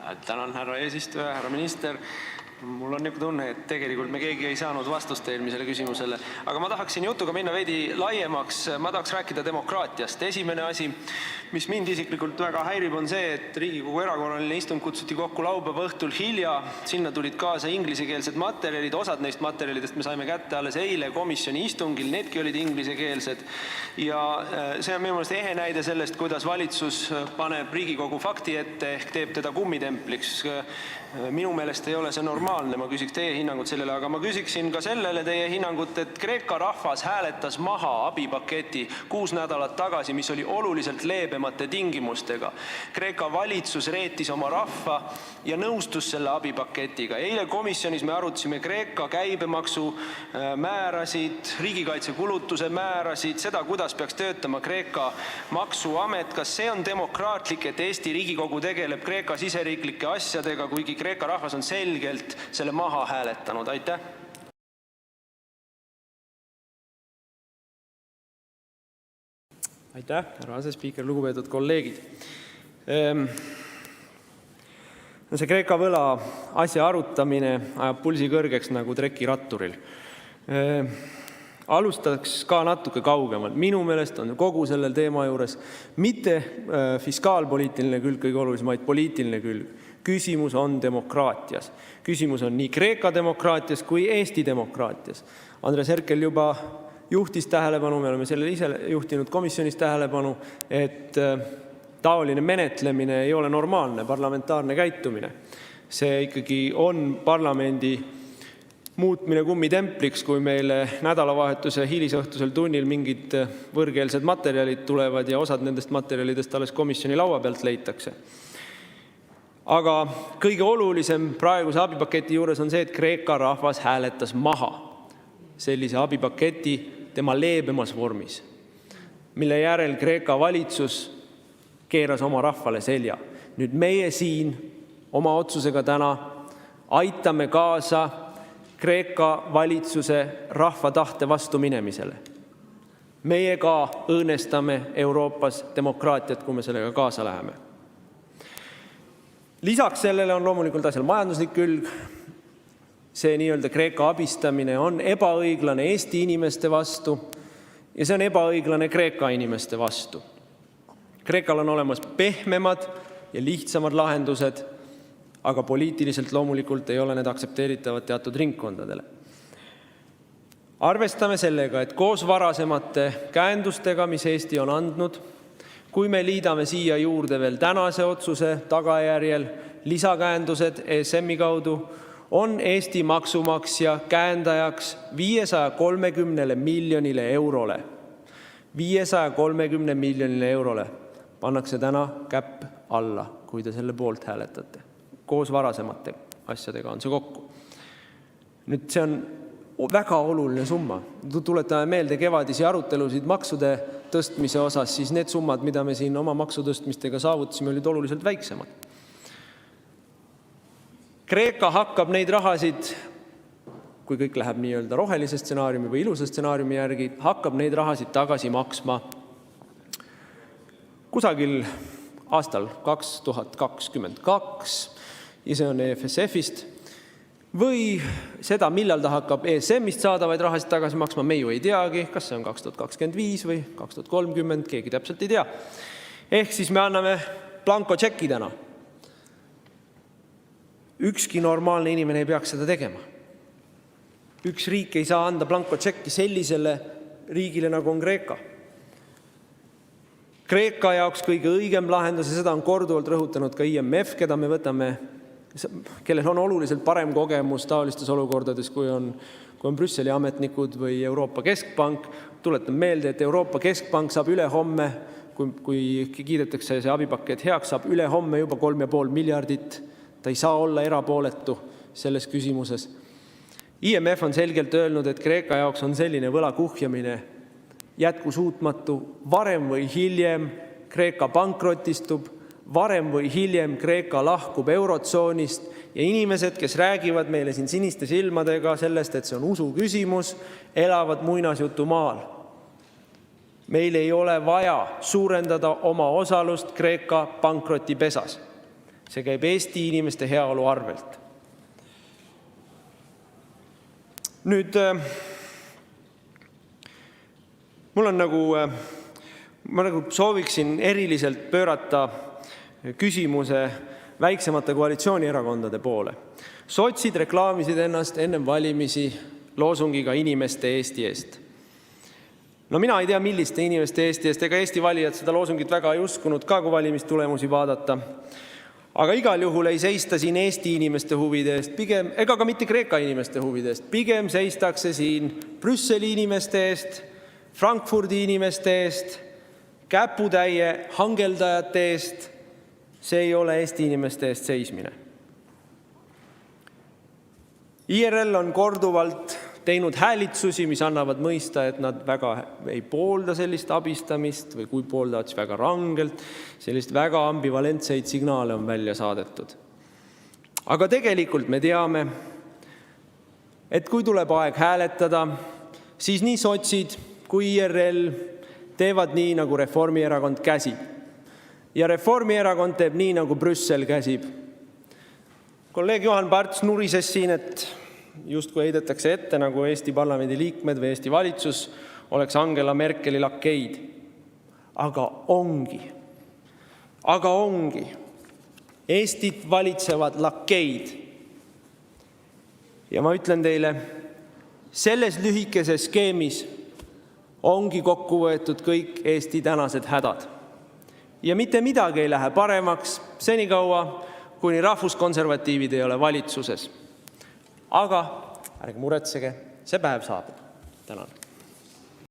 Tänan, härra eesistuja, härra minister. Mul on niisugune tunne, et tegelikult me keegi ei saanud vastust eelmisele küsimusele. Aga ma tahaksin jutuga minna veidi laiemaks. Ma tahaks rääkida demokraatiast. Esimene asi, mis mind isiklikult väga häirib, on see, et Riigikogu erakorraline istung kutsuti kokku laupäeva õhtul hilja. Sinna tulid kaasa inglisekeelsed materjalid. Osad neist materjalidest me saime kätte alles eile komisjoni istungil. Needki olid inglisekeelsed. Ja see on minu meelest ehe näide sellest, kuidas valitsus paneb Riigikogu fakti ette ehk teeb teda kummitempliks. Minu meelest ei ole see normaalne. Ma küsiks teie hinnangut sellele, aga ma küsiksin ka sellele teie hinnangut, et Kreeka rahvas hääletas maha abipaketi 6 nädalat tagasi, mis oli oluliselt leebemate tingimustega. Kreeka valitsus reetis oma rahva ja nõustus selle abipaketiga. Eile komisjonis me arutasime Kreeka käibemaksu määrasid, riigikaitsekulutuse määrasid, seda, kuidas peaks töötama Kreeka maksuamet. Kas see on demokraatlik, et Eesti Riigikogu tegeleb Kreeka siseriiklike asjadega, kuigi Kreeka rahvas on selgelt selle maha hääletanud? Aitäh! Aitäh, härra asespiiker, lugupeetud kolleegid. See Kreeka võla asja arutamine ajab pulsi kõrgeks nagu trekiratturil. Alustaks ka natuke kaugemalt. Minu meelest on kogu sellel teema juures mitte fiskaalpoliitiline külg kõige olulisem, vaid poliitiline külg. Küsimus on demokraatias. Küsimus on nii Kreeka demokraatias kui Eesti demokraatias. Andres Herkel juba juhtis tähelepanu, me oleme sellele ise juhtinud komisjonis tähelepanu, et taoline menetlemine ei ole normaalne parlamentaarne käitumine. See ikkagi on parlamendi muutmine kummitempliks, kui meile nädalavahetuse hilisõhtusel tunnil mingid võõrkeelsed materjalid tulevad ja osad nendest materjalidest alles komisjoni laua pealt leitakse. Aga kõige olulisem praeguse abipaketi juures on see, et Kreeka rahvas hääletas maha sellise abipaketi tema leebemas vormis, mille järel Kreeka valitsus keeras oma rahvale selja. Nüüd meie siin oma otsusega täna aitame kaasa Kreeka valitsuse rahva tahte vastu minemisele. Meie ka õõnestame Euroopas demokraatiat, kui me sellega kaasa läheme. Lisaks sellele on loomulikult asjal majanduslik külg. See nii-öelda Kreeka abistamine on ebaõiglane Eesti inimeste vastu ja see on ebaõiglane Kreeka inimeste vastu. Kreekal on olemas pehmemad ja lihtsamad lahendused, aga poliitiliselt loomulikult ei ole need aktsepteeritavad teatud ringkondadele. Arvestame sellega, et koos varasemate käendustega, mis Eesti on andnud, kui me liidame siia juurde veel tänase otsuse tagajärjel lisakäendused ESM-i kaudu, on Eesti maksumaksja käendajaks 530 miljonile eurole. 530 miljonile eurole pannakse täna käpp alla, kui te selle poolt hääletate. Koos varasemate asjadega on see kokku. Nüüd see on väga oluline summa. Tuletame meelde kevadisi arutelusid maksude tõstmise osas, siis need summad, mida me siin oma maksutõstmistega saavutasime, olid oluliselt väiksemad. Kreeka hakkab neid rahasid, kui kõik läheb nii-öelda rohelise stsenaariumi või ilusa stsenaariumi järgi, hakkab neid rahasid tagasi maksma kusagil aastal 2022 ja see on EFSF-ist. Või seda, millal ta hakkab ESM-ist saadavaid rahasid tagasi maksma, me ju ei teagi, kas see on 2025 või 2030, keegi täpselt ei tea. Ehk siis me anname blankotšeki täna. Ükski normaalne inimene ei peaks seda tegema. Üks riik ei saa anda blankotšekki sellisele riigile, nagu on Kreeka. Kreeka jaoks kõige õigem lahendus, ja seda on korduvalt rõhutanud ka IMF, keda me võtame, kellel on oluliselt parem kogemus taolistes olukordades, kui on Brüsseli ametnikud või Euroopa Keskpank. Tuletan meelde, et Euroopa Keskpank saab ülehomme, kui kiidetakse see abipakett heaks, saab ülehomme juba 3,5 miljardit. Ta ei saa olla erapooletu selles küsimuses. IMF on selgelt öelnud, et Kreeka jaoks on selline võla kuhjamine jätkusuutmatu. Varem või hiljem Kreeka pankrotistub, varem või hiljem Kreeka lahkub eurotsoonist ja inimesed, kes räägivad meile siin siniste silmadega sellest, et see on usu küsimus, elavad muinasjutu maal. Meil ei ole vaja suurendada oma osalust Kreeka pankrotipesas. See käib Eesti inimeste heaolu arvelt. Nüüd, ma sooviksin eriliselt pöörata küsimuse väiksemate koalitsioonierakondade poole. Sotsid reklaamisid ennast enne valimisi loosungiga inimeste Eesti eest. No mina ei tea, milliste inimeste Eesti eest, ega Eesti valijad seda loosungit väga ei uskunud ka, kui valimistulemusi vaadata. Aga igal juhul ei seista siin Eesti inimeste huvide eest, ega ka mitte Kreeka inimeste huvide eest. Pigem seistakse siin Brüsseli inimeste eest, Frankfurdi inimeste eest, käputäie hangeldajate eest. See ei ole Eesti inimeste eest seismine. IRL on korduvalt teinud häälitsusi, mis annavad mõista, et nad väga ei poolda sellist abistamist või kui pooldavad, siis väga rangelt. Sellist väga ambivalentseid signaale on välja saadetud. Aga tegelikult me teame, et kui tuleb aeg hääletada, siis nii sotsid kui IRL teevad nii, nagu Reformierakond käsib. Ja Reformierakond teeb nii, nagu Brüssel käsib. Kolleeg Juhan Parts nurises siin, et justkui heidetakse ette, nagu Eesti parlamendi liikmed või Eesti valitsus oleks Angela Merkeli lakeid. Aga ongi. Eestit valitsevad lakeid. Ja ma ütlen teile, selles lühikeses skeemis ongi kokku võetud kõik Eesti tänased hädad. Ja mitte midagi ei lähe paremaks senikaua, kuni rahvuskonservatiivid ei ole valitsuses. Aga ärge muretsege, see päev saabub. Tänan.